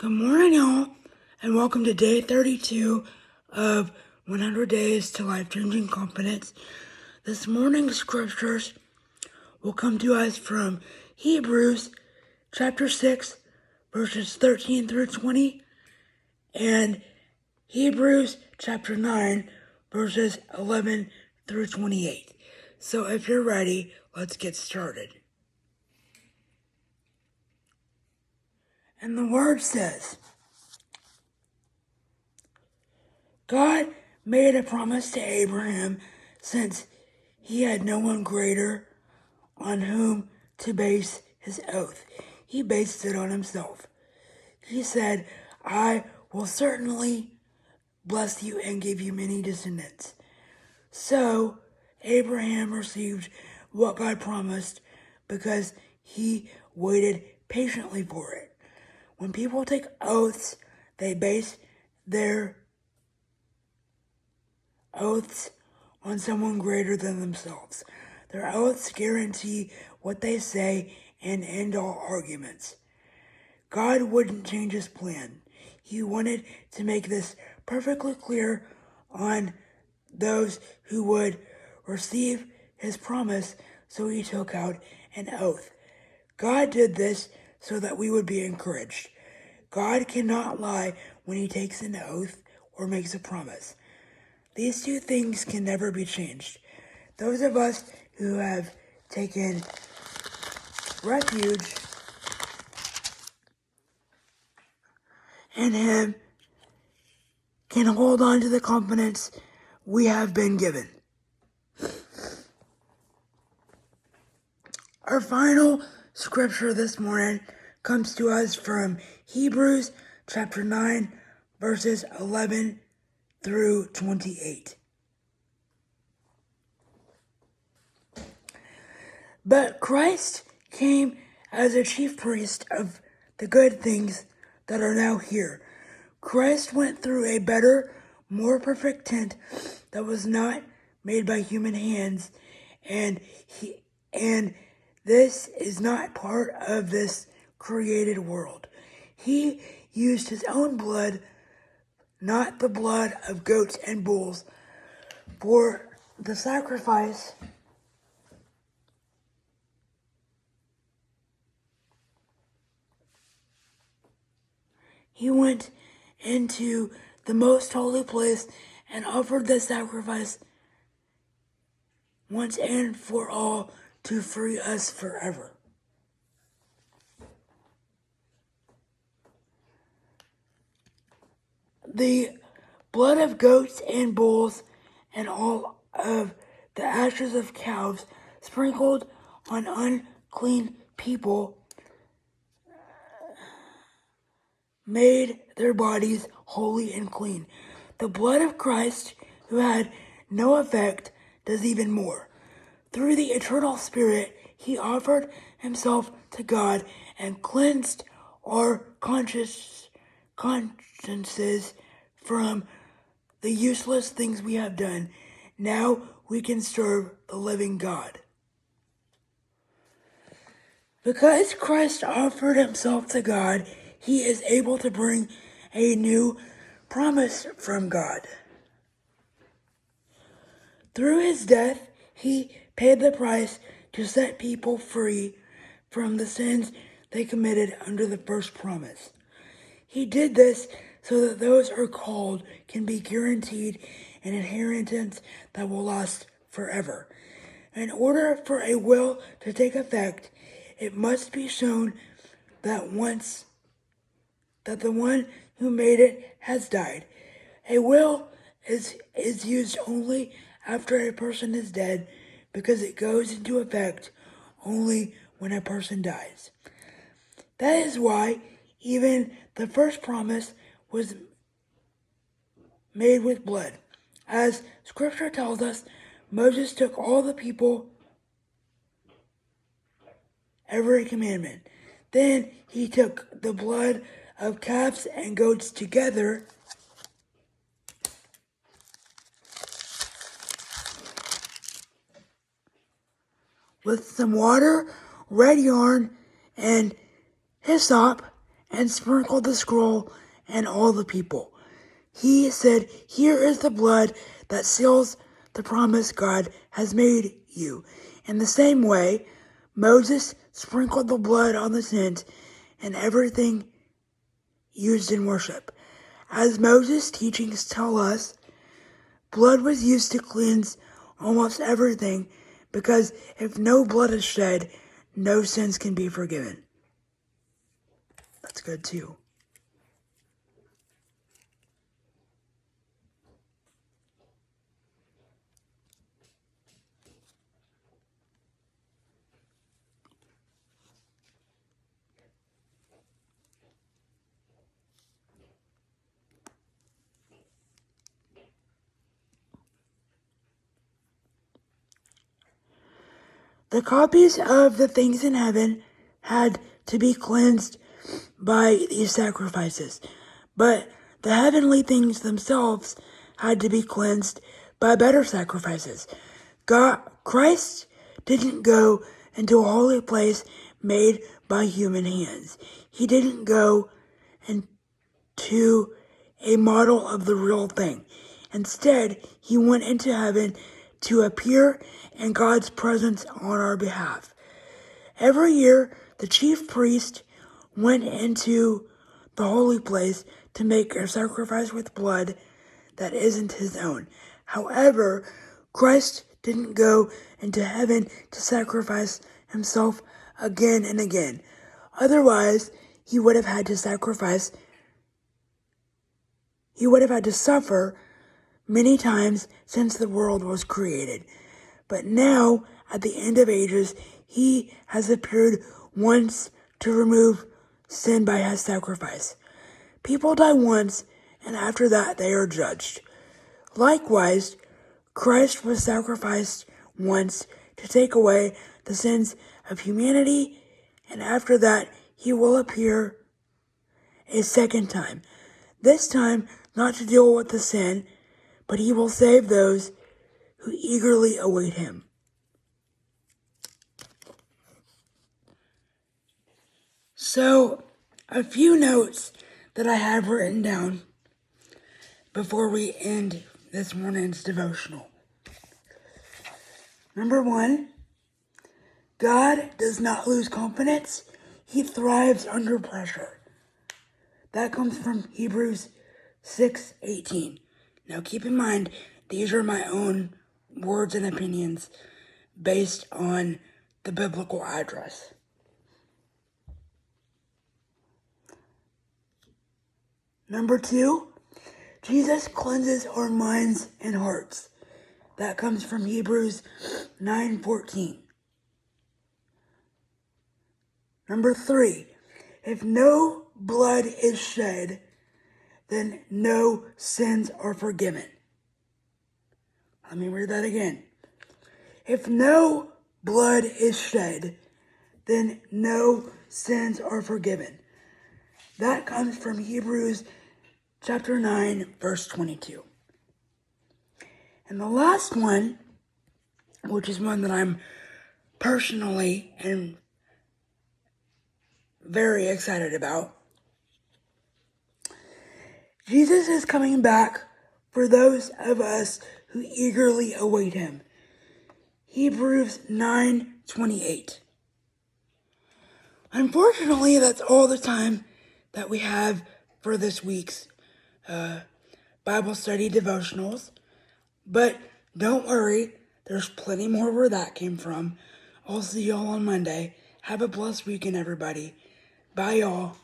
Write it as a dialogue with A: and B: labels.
A: Good morning, y'all, and welcome to day 32 of 100 Days to Life-Changing Confidence. This morning's scriptures will come to us from Hebrews chapter 6, verses 13 through 20, and Hebrews chapter 9, verses 11 through 28. So if you're ready, let's get started. And the word says, God made a promise to Abraham since he had no one greater on whom to base his oath. He based it on himself. He said, I will certainly bless you and give you many descendants. So Abraham received what God promised because he waited patiently for it. When people take oaths, they base their oaths on someone greater than themselves. Their oaths guarantee what they say and end all arguments. God wouldn't change his plan. He wanted to make this perfectly clear on those who would receive his promise, so he took out an oath. God did this so that we would be encouraged. God cannot lie when he takes an oath or makes a promise. These two things can never be changed. Those of us who have taken refuge in him can hold on to the confidence we have been given. Our final scripture this morning comes to us from Hebrews chapter 9, verses 11 through 28. But Christ came as a chief priest of the good things that are now here. Christ went through a better, more perfect tent that was not made by human hands, and this is not part of this created world. He used his own blood, not the blood of goats and bulls, for the sacrifice. He went into the most holy place and offered the sacrifice once and for all to free us forever. The blood of goats and bulls and all of the ashes of cows sprinkled on unclean people made their bodies holy and clean. The blood of Christ, who had no effect, does even more. Through the eternal Spirit, he offered himself to God and cleansed our consciences from the useless things we have done. Now we can serve the living God. Because Christ offered himself to God, he is able to bring a new promise from God. Through his death, he paid the price to set people free from the sins they committed under the first promise. He did this so that those who are called can be guaranteed an inheritance that will last forever. In order for a will to take effect, it must be shown that the one who made it has died. A will is used only after a person is dead because it goes into effect only when a person dies. That is why even the first promise was made with blood. As scripture tells us, Moses took all the people every commandment. Then he took the blood of calves and goats together with some water, red yarn, and hyssop, and sprinkled the scroll and all the people. He said, "Here is the blood that seals the promise God has made you." In the same way, Moses sprinkled the blood on the tent and everything used in worship. As Moses' teachings tell us, blood was used to cleanse almost everything, because if no blood is shed, no sins can be forgiven. That's good too. The copies of the things in heaven had to be cleansed by these sacrifices, but the heavenly things themselves had to be cleansed by better sacrifices. Christ didn't go into a holy place made by human hands. He didn't go into a model of the real thing. Instead, he went into heaven to appear in God's presence on our behalf. Every year, the chief priest went into the holy place to make a sacrifice with blood that isn't his own. However, Christ didn't go into heaven to sacrifice himself again and again. Otherwise, he would have had to suffer many times since the world was created. But now, at the end of ages, he has appeared once to remove sin by his sacrifice. People die once, and after that they are judged. Likewise, Christ was sacrificed once to take away the sins of humanity, and after that he will appear a second time. This time, not to deal with the sin, but he will save those who eagerly await him. So, a few notes that I have written down before we end this morning's devotional. Number 1, God does not lose confidence. He thrives under pressure. That comes from Hebrews 6:18. Now keep in mind, these are my own words and opinions based on the biblical address. Number 2, Jesus cleanses our minds and hearts. That comes from Hebrews 9:14. Number 3, if no blood is shed, then no sins are forgiven. Let me read that again. If no blood is shed, then no sins are forgiven. That comes from Hebrews chapter 9, verse 22. And the last one, which is one that I'm personally and very excited about, Jesus is coming back for those of us who eagerly await him. Hebrews 9:28. Unfortunately, that's all the time that we have for this week's Bible study devotionals. But don't worry, there's plenty more where that came from. I'll see y'all on Monday. Have a blessed weekend, everybody. Bye, y'all.